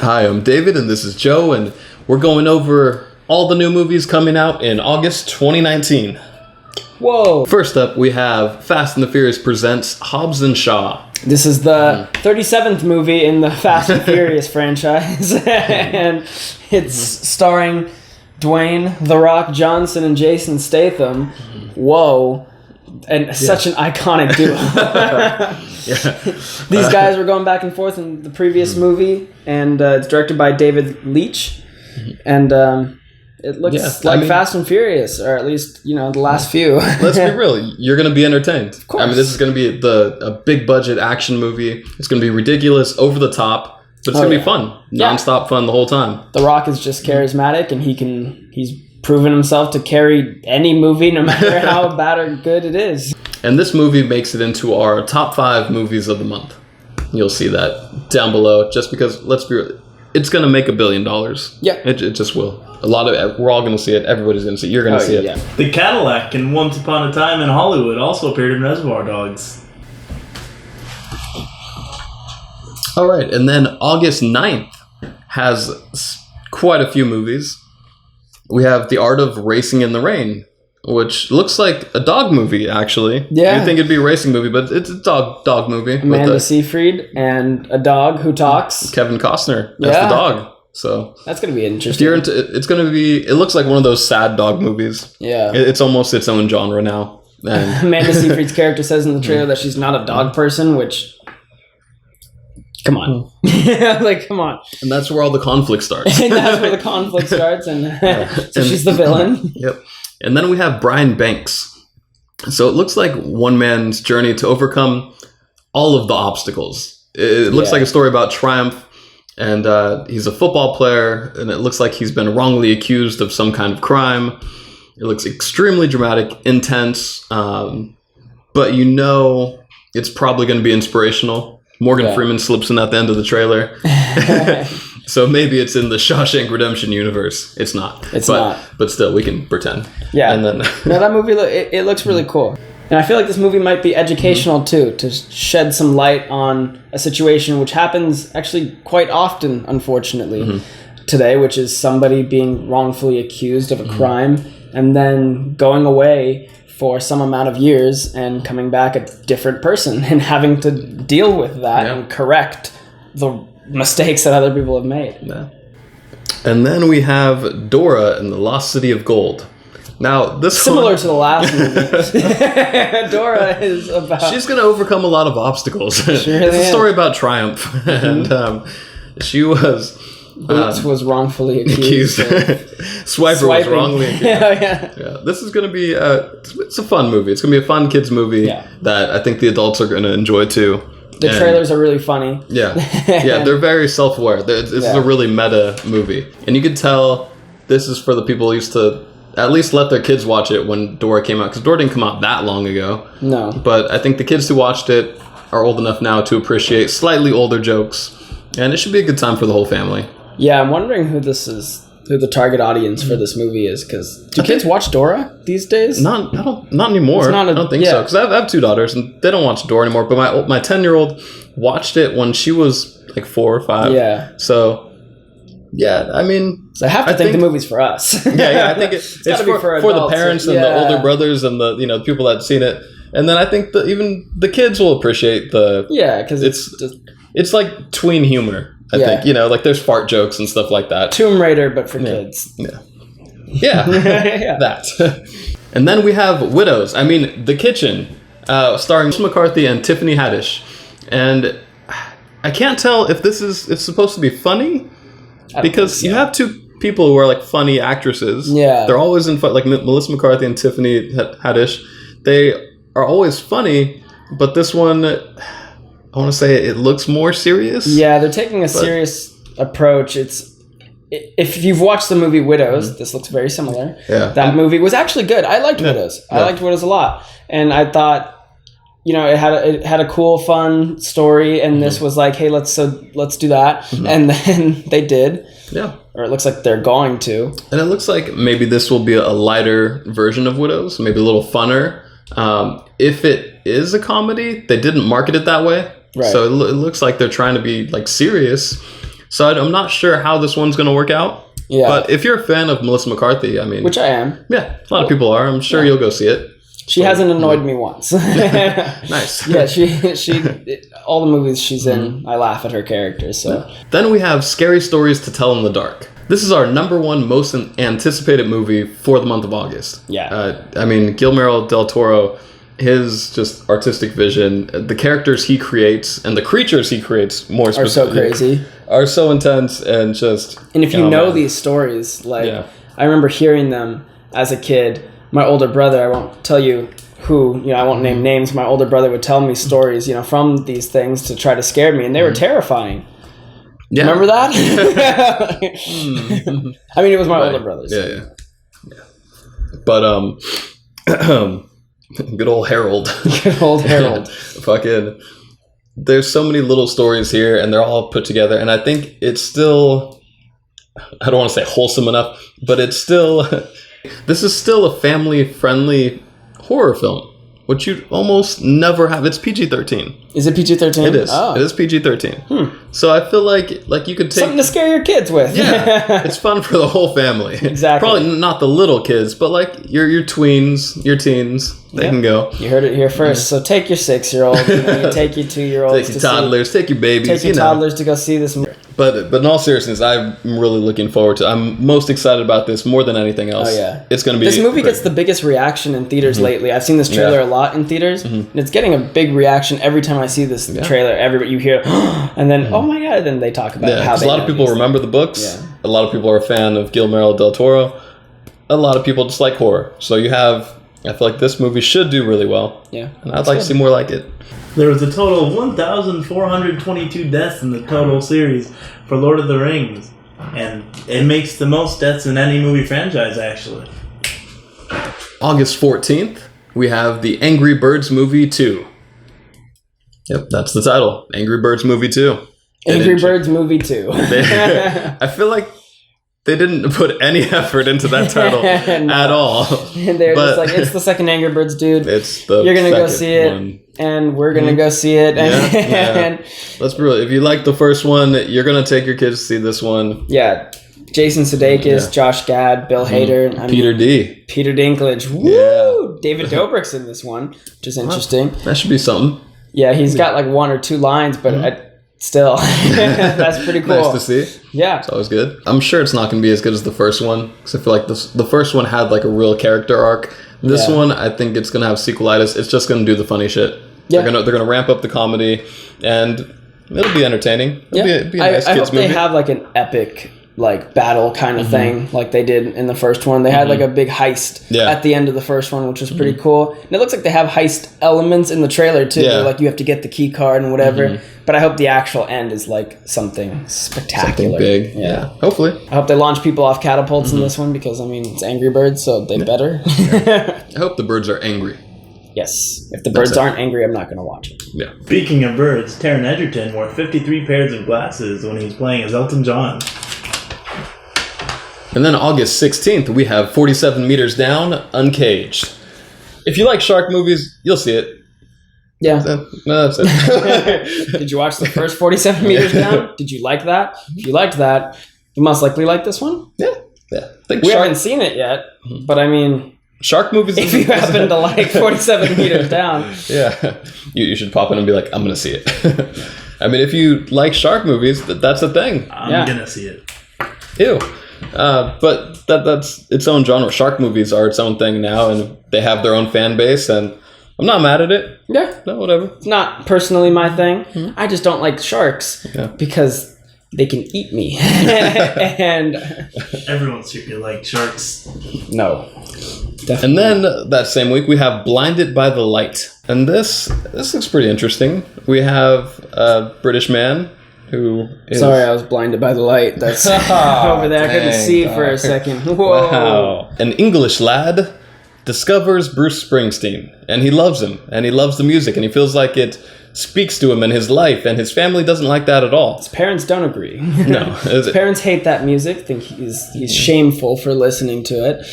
Hi, I'm David, and this is Joe, and we're going over all the new movies coming out in August 2019. Whoa! First up, we have Fast and the Furious presents Hobbs and Shaw. This is the 37th movie in the Fast and Furious franchise, and it's starring Dwayne "The Rock" Johnson and Jason Statham. Whoa! And such an iconic duo. These guys were going back and forth in the previous movie, and it's directed by David Leitch, and it looks like Fast and Furious, or at least, the last few. Let's be real, you're going to be entertained. Of course. I mean, this is going to be a big budget action movie. It's going to be ridiculous, over the top, but it's going to be fun. Non-stop fun the whole time. The Rock is just charismatic, and he's proven himself to carry any movie, no matter how bad or good it is. And this movie makes it into our top 5 movies of the month. You'll see that down below, just because, let's be real, it's going to make $1 billion. Yeah. It just will. We're all going to see it. Everybody's going to see it. You're going to see it. Yeah. The Cadillac in Once Upon a Time in Hollywood also appeared in Reservoir Dogs. All right, and then August 9th has quite a few movies. We have The Art of Racing in the Rain, which looks like a dog movie, actually. Yeah. You'd think it'd be a racing movie, but it's a dog movie. Amanda Seyfried and a dog who talks. Kevin Costner as the dog. So that's going to be interesting. It looks like one of those sad dog movies. Yeah. It's almost its own genre now. And Amanda Seyfried's character says in the trailer that she's not a dog person, which... Come on. Come on. And that's where all the conflict starts. And that's where the conflict starts, and so she's the villain. Yep. And then we have Brian Banks. So it looks like one man's journey to overcome all of the obstacles. It looks like a story about triumph, and he's a football player, and it looks like he's been wrongly accused of some kind of crime. It looks extremely dramatic, intense, but it's probably going to be inspirational. Morgan Freeman slips in at the end of the trailer. So maybe it's in the Shawshank Redemption universe. It's not. It's not. But still, we can pretend. Yeah. And then no, that movie, it looks really cool. And I feel like this movie might be educational, too, to shed some light on a situation which happens actually quite often, unfortunately, today, which is somebody being wrongfully accused of a crime and then going away for some amount of years and coming back a different person and having to deal with that and correct the mistakes that other people have made. Yeah. And then we have Dora and the Lost City of Gold. Now, this similar to the last movie. Dora is about... She's going to overcome a lot of obstacles. It's a story about triumph. And she was... Boots was wrongfully accused. Swiper was wrongly accused. Yeah. This is going to be it's a fun movie. It's going to be a fun kids movie that I think the adults are going to enjoy too. The trailers are really funny. Yeah, they're very self-aware. This is a really meta movie, and you could tell this is for the people who used to at least let their kids watch it when Dora came out, because Dora didn't come out that long ago. No, but I think the kids who watched it are old enough now to appreciate slightly older jokes, and it should be a good time for the whole family. Yeah, I'm wondering who the target audience for this movie is, because do kids watch Dora these days? Not anymore. I don't think so, because I have 2 daughters and they don't watch Dora anymore. But my 10-year-old watched it when she was like 4 or 5. Yeah. So I mean, so I think the movie's for us. I think it's for the parents and the older brothers and the people that've seen it. And then I think that even the kids will appreciate because it's like tween humor. I think, like there's fart jokes and stuff like that. Tomb Raider, but for kids. Yeah. That. And then we have Widows. I mean, The Kitchen, starring Melissa McCarthy and Tiffany Haddish. And I can't tell if it's supposed to be funny, because you have 2 people who are like funny actresses. Yeah. They're always in fun, like Melissa McCarthy and Tiffany Haddish. They are always funny, but this one... I want to say it looks more serious. Yeah, they're taking a serious approach. If you've watched the movie Widows, this looks very similar. Yeah. That movie was actually good. I liked Widows. I liked Widows a lot. And I thought, it had a cool, fun story, and this was like, hey, let's do that. And then they did. Yeah. Or it looks like they're going to. And it looks like maybe this will be a lighter version of Widows, maybe a little funner. If it is a comedy, they didn't market it that way. Right. So it looks like they're trying to be like serious. So I'm not sure how this one's going to work out. Yeah. But if you're a fan of Melissa McCarthy, I mean... Which I am. Yeah, a lot of people are. I'm sure you'll go see it. She hasn't annoyed me once. Nice. Yeah, she all the movies she's in, I laugh at her character. So Then we have Scary Stories to Tell in the Dark. This is our number one most anticipated movie for the month of August. Yeah. I mean, Guillermo del Toro, his just artistic vision, the characters he creates, and the creatures he creates, more specifically, are so crazy, are so intense, and just... And if you know these stories, like, I remember hearing them as a kid. My older brother, I won't tell you who, I won't name names. My older brother would tell me stories, from these things to try to scare me, and they were terrifying. Yeah. Remember that? I mean, it was my older brother. So. Yeah. But, good old Harold. Good old Harold. Fucking, there's so many little stories here, and they're all put together, and I think it's still, I don't want to say wholesome enough, but it's still, this is still a family-friendly horror film, which you almost never have. It's PG-13. Is it PG-13? It is. Oh. It is PG-13. So I feel like you could take... Something to scare your kids with. Yeah. It's fun for the whole family. Exactly. Probably not the little kids, but like your tweens, your teens, they can go. You heard it here first. So take your 6-year-old, you take your 2-year-olds, take your toddlers, take your babies, take your toddlers to go see this movie. But in all seriousness, I'm really looking forward to. I'm most excited about this more than anything else. Oh yeah, it's going to be. This movie gets the biggest reaction in theaters lately. I've seen this trailer a lot in theaters, and it's getting a big reaction every time I see this trailer. Everybody, you hear, and then oh my god, then they talk about how a lot of people remember the books. Yeah. A lot of people are a fan of Guillermo del Toro. A lot of people just like horror. So you have. I feel like this movie should do really well. Yeah, and I'd like to see more like it. There was a total of 1,422 deaths in the total series for Lord of the Rings. And it makes the most deaths in any movie franchise, actually. August 14th, we have the Angry Birds Movie 2. Yep, that's the title. Angry Birds Movie 2. Angry Birds Movie 2. I feel like they didn't put any effort into that title at all. And they're just like, it's the second Angry Birds, dude. It's the You're going to go see it, and we're going to go see it. And let's be real. If you like the first one, you're going to take your kids to see this one. Yeah. Jason Sudeikis, Josh Gad, Bill Hader. Peter Dinklage. Woo! Yeah. David Dobrik's in this one, which is interesting. That should be something. Yeah, he's got like 1 or 2 lines, but still, that's pretty cool. Nice to see. Yeah. It's always good. I'm sure it's not going to be as good as the first one, because I feel like the first one had like a real character arc. This one, I think it's going to have sequelitis. It's just going to do the funny shit. Yeah. They're going to ramp up the comedy, and it'll be entertaining. It'll be a nice I kids hope movie. they have like an epic like battle kind of thing like they did in the first one. They had like a big heist at the end of the first one, which was pretty cool. And it looks like they have heist elements in the trailer too. Yeah. Like you have to get the key card and whatever. But I hope the actual end is like something spectacular. Something big. Yeah. Hopefully. I hope they launch people off catapults in this one, because I mean it's Angry Birds, so they better. I hope the birds are angry. Yes. If the birds aren't angry, I'm not going to watch it. Yeah. Speaking of birds, Taron Egerton wore 53 pairs of glasses when he was playing as Elton John. And then August 16th, we have 47 Meters Down, Uncaged. If you like shark movies, you'll see it. Yeah. That's it. Did you watch the first 47 Meters Down? Did you like that? If you liked that, you must likely like this one. Yeah. We haven't seen it yet, but I mean... Shark movies... If you happen to like 47 Meters Down... Yeah. You should pop in and be like, I'm going to see it. I mean, if you like shark movies, that's a thing. I'm going to see it. Ew. But that's its own genre. Shark movies are its own thing now, and they have their own fan base, and I'm not mad at it. Yeah. No, whatever. It's not personally my thing. I just don't like sharks because they can eat me. And everyone's secretly like sharks. No. Definitely. And then that same week, we have Blinded by the Light. And this looks pretty interesting. We have a British man who is... Sorry, I was blinded by the light. That's over there. I couldn't see for a second. Whoa. Wow. An English lad discovers Bruce Springsteen, and he loves him, and he loves the music, and he feels like it speaks to him in his life, and his family doesn't like that at all. His parents don't agree. No. His parents hate that music, think he's shameful for listening to it.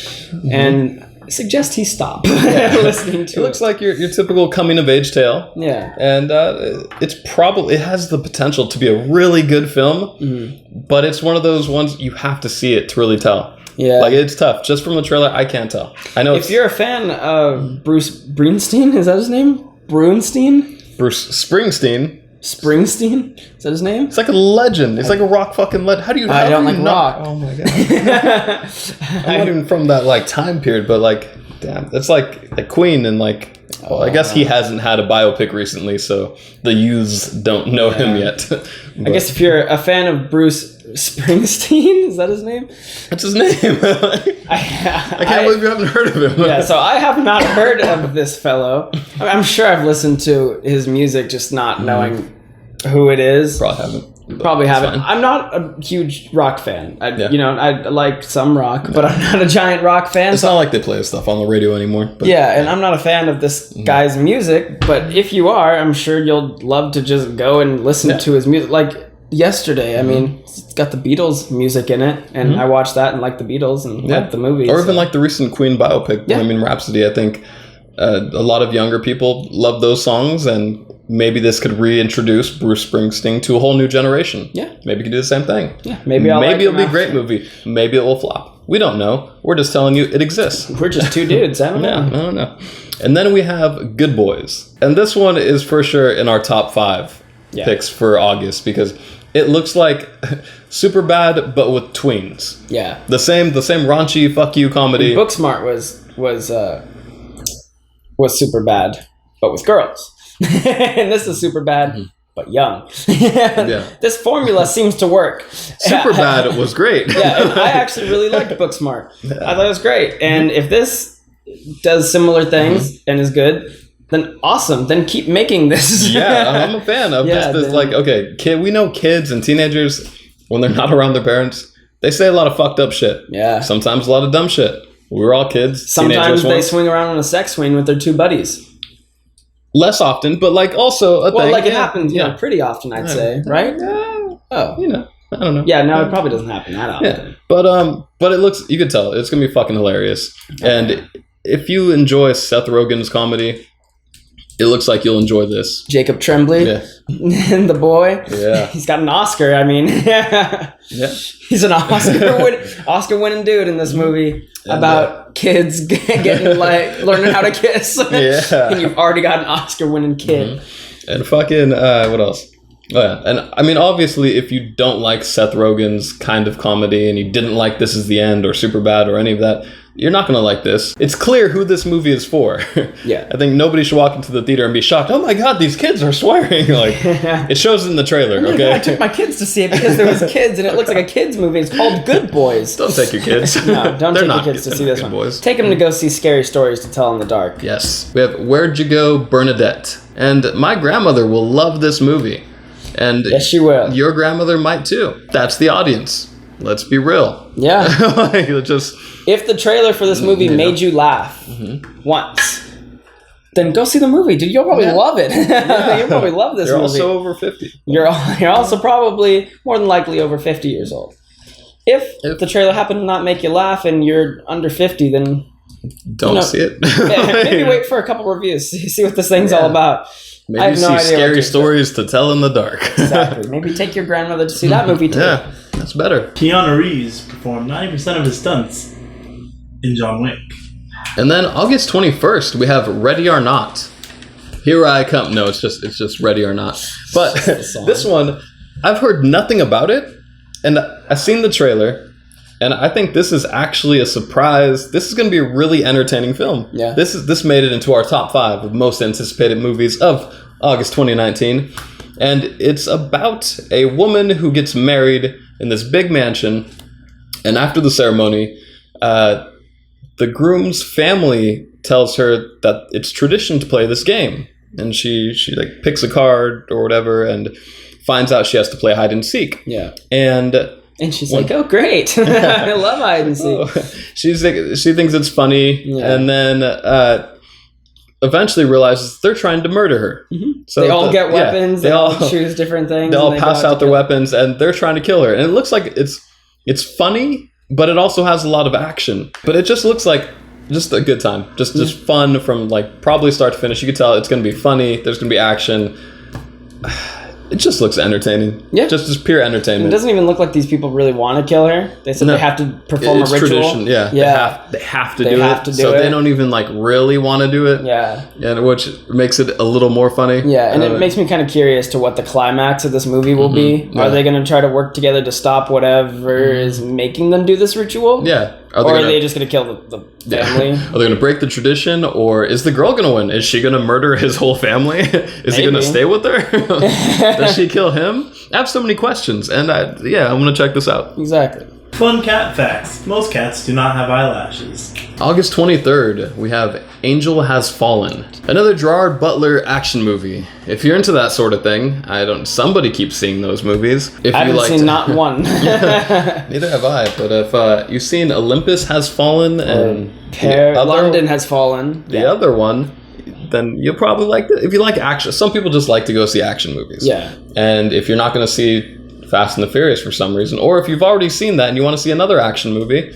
And suggest he stop listening to It looks like your typical coming of age tale. Yeah. And it has the potential to be a really good film, but it's one of those ones you have to see it to really tell. Yeah. Like, it's tough. Just from the trailer, I can't tell. I know if you're a fan of Bruce Springsteen, is that his name? Brunstein? Bruce Springsteen. Springsteen? Is that his name? It's like a legend. It's like a rock fucking legend. How do you? I don't like rock. Oh my god. I'm not even from that like time period, but like, damn, it's like Queen and like. Well, I guess he hasn't had a biopic recently, so the youths don't know him yet. I guess if you're a fan of Bruce Springsteen, is that his name? That's his name. I can't believe you haven't heard of him. Yeah, so I have not heard of this fellow. I'm sure I've listened to his music, just not knowing who it is. Probably haven't. Fine. I'm not a huge rock fan. I like some rock, but I'm not a giant rock fan. It's not like they play stuff on the radio anymore. But, yeah, and I'm not a fan of this guy's music, but if you are, I'm sure you'll love to just go and listen to his music. Like yesterday, I mean, it's got the Beatles music in it, and I watched that and liked the Beatles and liked the movie. Or even like the recent Queen biopic, Bohemian Rhapsody. I think a lot of younger people love those songs, and maybe this could reintroduce Bruce Springsteen to a whole new generation. Yeah. Maybe you could do the same thing. Yeah. Maybe it'll be a great movie. Maybe it will flop. We don't know. We're just telling you it exists. We're just two dudes. I don't know. I don't know. And then we have Good Boys. And this one is for sure in our top 5 picks for August, because it looks like Superbad, but with tweens. Yeah. The same raunchy fuck you comedy. Booksmart was super bad, but with girls. And this is super bad, but young. This formula seems to work. Superbad was great. And I actually really liked Booksmart. I thought it was great. And if this does similar things and is good, then awesome. Then keep making this. I'm a fan of this. Like, okay, we know kids and teenagers, when they're not around their parents, they say a lot of fucked up shit. Yeah. Sometimes a lot of dumb shit. We were all kids. Sometimes they swing around on a sex swing with their 2 buddies. Less often, but like also a thing. Like it happens, pretty often, I'd say, right? I don't know. Yeah, no, it probably doesn't happen that often. Yeah. But it looks, you could tell it's gonna be fucking hilarious. And if you enjoy Seth Rogen's comedy, it looks like you'll enjoy this. Jacob Tremblay, and the boy. Yeah, he's got an Oscar. I mean, he's an Oscar-winning dude in this movie about kids getting learning how to kiss. And you've already got an Oscar-winning kid. And fucking what else? Oh yeah, and I mean, obviously, if you don't like Seth Rogen's kind of comedy and you didn't like This Is the End or Superbad or any of that, you're not going to like this. It's clear who this movie is for. I think nobody should walk into the theater and be shocked. Oh my god, these kids are swearing. Like, it shows in the trailer. Okay, I took my kids to see it because there was kids and it looks like a kids movie. It's called Good Boys. Don't take your kids. No, don't take your kids to see this one. Boys. Take them to go see Scary Stories to Tell in the Dark. Yes, we have Where'd You Go Bernadette, and my grandmother will love this movie. And yes, she will. Your grandmother might too. That's the audience. Let's be real. Yeah. Just if the trailer for this movie made you laugh once, then go see the movie, dude. You'll probably love it. You'll probably love this movie. You're also over 50. You're also probably more than likely over 50 years old. If the trailer happened to not make you laugh and you're under 50, then don't see it. Maybe wait for a couple reviews. See what this thing's all about. Maybe see Scary Stories to Tell in the Dark. Exactly. Maybe take your grandmother to see that movie too. Yeah, that's better. Keanu Reeves performed 90% of his stunts in John Wick. And then August 21st, we have Ready or Not. Here I Come. No, it's just Ready or Not. But this one, I've heard nothing about it, and I've seen the trailer. And I think this is actually a surprise. This is going to be a really entertaining film. Yeah. This made it into our top 5 of most anticipated movies of August 2019. And it's about a woman who gets married in this big mansion. And after the ceremony, the groom's family tells her that it's tradition to play this game. And she like picks a card or whatever and finds out she has to play hide and seek. Yeah. And she's like, "Oh, great! I love hide and seek." She thinks it's funny, and then eventually realizes they're trying to murder her. Mm-hmm. So they all get weapons. They all choose different things. They all pass out their weapons, and they're trying to kill her. And it looks like it's funny, but it also has a lot of action. But it just looks like just a good time. Just fun from like probably start to finish. You can tell it's going to be funny. There's going to be action. It just looks entertaining. Yeah. Just pure entertainment. It doesn't even look like these people really want to kill her. They said they have to perform a ritual. Tradition, yeah. They have to do it. So they don't even like really want to do it. Yeah. And which makes it a little more funny. Yeah, and it makes me kind of curious to what the climax of this movie will be. Are they going to try to work together to stop whatever is making them do this ritual? Yeah. Are they just going to kill the family? Are they going to break the tradition, or is the girl going to win? Is she going to murder his whole family? Is he going to stay with her? Does she kill him? I have so many questions, and I'm going to check this out. Exactly. Fun cat facts. Most cats do not have eyelashes. August 23rd, we have Angel Has Fallen. Another Gerard Butler action movie. If you're into that sort of thing, somebody keeps seeing those movies. If I haven't seen not one. Neither have I, but if you've seen Olympus Has Fallen and London Has Fallen. The other one, then you'll probably like it. If you like action, some people just like to go see action movies. Yeah. And if you're not going to see Fast and the Furious for some reason, or if you've already seen that and you want to see another action movie,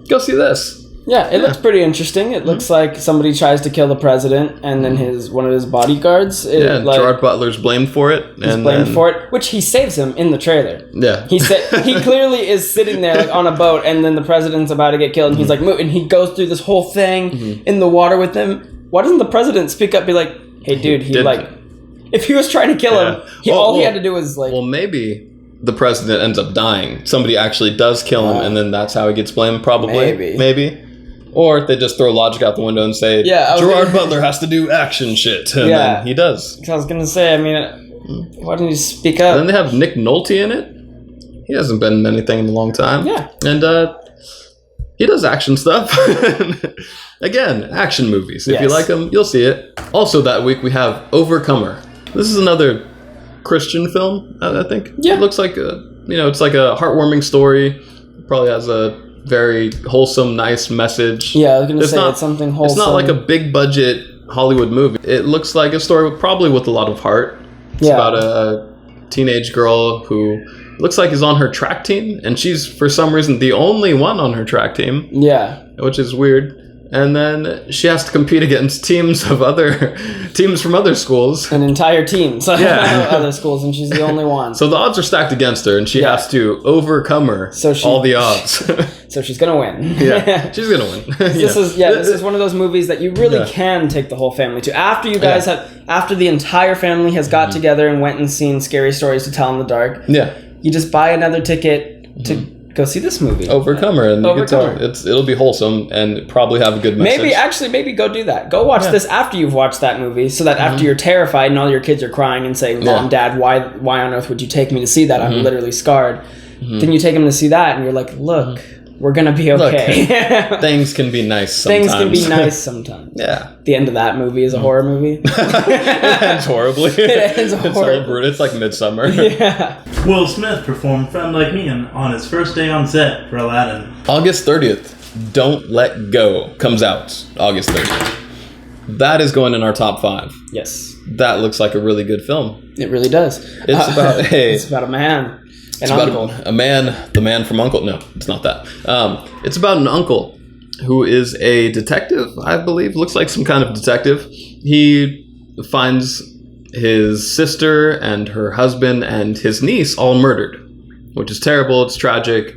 go see this. Yeah, it looks pretty interesting. It looks like somebody tries to kill the president, and then one of his bodyguards. Gerard Butler's blamed for it. He's blamed for it, which he saves him in the trailer. Yeah, he clearly is sitting there like on a boat, and then the president's about to get killed, and he's like, and he goes through this whole thing in the water with him. Why doesn't the president speak up, be like, "Hey, dude, if he was trying to kill him, all he had to do was like." Well, maybe the president ends up dying. Somebody actually does kill him, and then that's how he gets blamed. Probably, maybe. Or they just throw logic out the window and say, Gerard Butler has to do action shit. And then he does. I was going to say, why didn't you speak up? And then they have Nick Nolte in it. He hasn't been in anything in a long time. Yeah. And he does action stuff. Again, action movies. If you like them, you'll see it. Also that week we have Overcomer. This is another Christian film, I think. Yeah. It looks like, it's like a heartwarming story. It probably has a very wholesome, nice message. Yeah, I was going to say it's something wholesome. It's not like a big budget Hollywood movie. It looks like a story probably with a lot of heart. It's about a teenage girl who looks like is on her track team, and she's for some reason the only one on her track team. Yeah, which is weird. And then she has to compete against teams from other schools. An entire team. So other schools, and she's the only one. So the odds are stacked against her, and she has to overcome all the odds. So she's gonna win. Yeah, she's gonna win. This is one of those movies that you really can take the whole family to. After you guys after the entire family has got together and went and seen Scary Stories to Tell in the Dark. Yeah. You just buy another ticket to go see this movie. Overcomer, and it'll be wholesome and probably have a good message. Maybe go do that. Go watch this after you've watched that movie, so that after you're terrified and all your kids are crying and saying, "Mom, Dad, why on earth would you take me to see that? I'm literally scarred." Then you take them to see that, and you're like, "Look, we're gonna be okay." Look, things can be nice sometimes. Things can be nice sometimes. Yeah. The end of that movie is a horror movie. It ends horribly. It ends horribly. It's like Midsummer. Yeah. Will Smith performed Friend Like Me on his first day on set for Aladdin. August 30th, Don't Let Go comes out August 30th. That is going in our top 5. Yes. That looks like a really good film. It really does. It's about a man. It's about a man, the man from Uncle. No, it's not that. It's about an uncle who is a detective, I believe. Looks like some kind of detective. He finds his sister and her husband and his niece all murdered, which is terrible. It's tragic.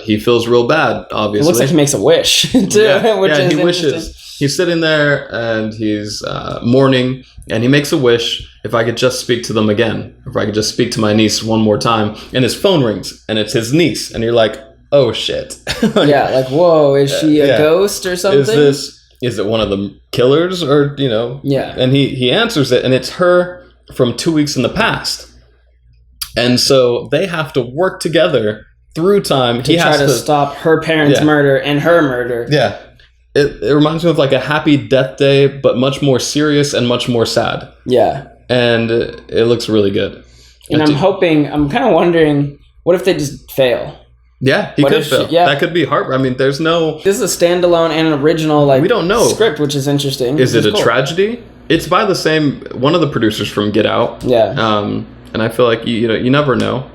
He feels real bad, obviously. It looks like he makes a wish, too. He wishes. He's sitting there and he's mourning, and he makes a wish. If I could just speak to them again, if I could just speak to my niece one more time, and his phone rings, and it's his niece, and you're like, oh shit. Whoa, is she a ghost or something? Is it one of the killers, or Yeah. And he answers it, and it's her from 2 weeks in the past, and so they have to work together through time. He has to stop her parents' murder and her murder. Yeah. It reminds me of like a Happy Death Day, but much more serious and much more sad. Yeah. And it looks really good. And I'm kind of wondering, what if they just fail? Yeah, he could fail. That could be hard. I mean, there's no... This is a standalone and an original we don't know. Script, which is interesting. Is it a tragedy? It's by the same... One of the producers from Get Out. Yeah. And I feel like, you never know.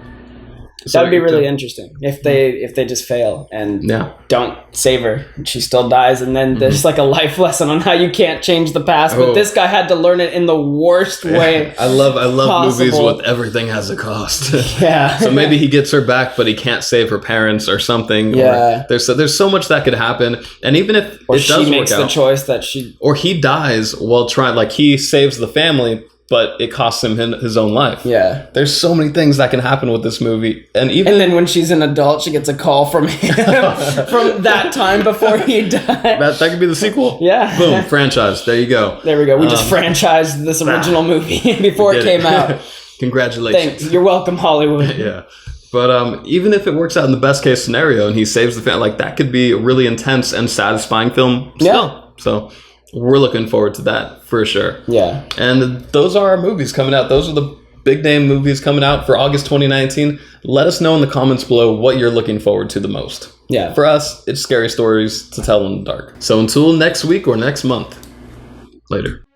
That would be really interesting if they just fail and don't save her. She still dies, and then there's like a life lesson on how you can't change the past. But this guy had to learn it in the worst way. I love possible. movies with everything has a cost. Yeah. So maybe he gets her back, but he can't save her parents or something. Yeah. Or there's so much that could happen, and even if it does she makes work out, the choice that she, or he dies while trying, like he saves the family, but it costs him his own life. Yeah. There's so many things that can happen with this movie. And then when she's an adult, she gets a call from him from that time before he died. That could be the sequel. Yeah. Boom, franchise. There you go. There we go. We just franchised this original movie before it came out. Congratulations. Thanks. You're welcome, Hollywood. Yeah. But even if it works out in the best case scenario and he saves the family, like that could be a really intense and satisfying film still. Yeah. So we're looking forward to that for sure. Yeah. And those are our movies coming out. Those are the big name movies coming out for August 2019. Let us know in the comments below what you're looking forward to the most. Yeah. For us, it's scary stories to tell in the dark. So until next week or next month. Later.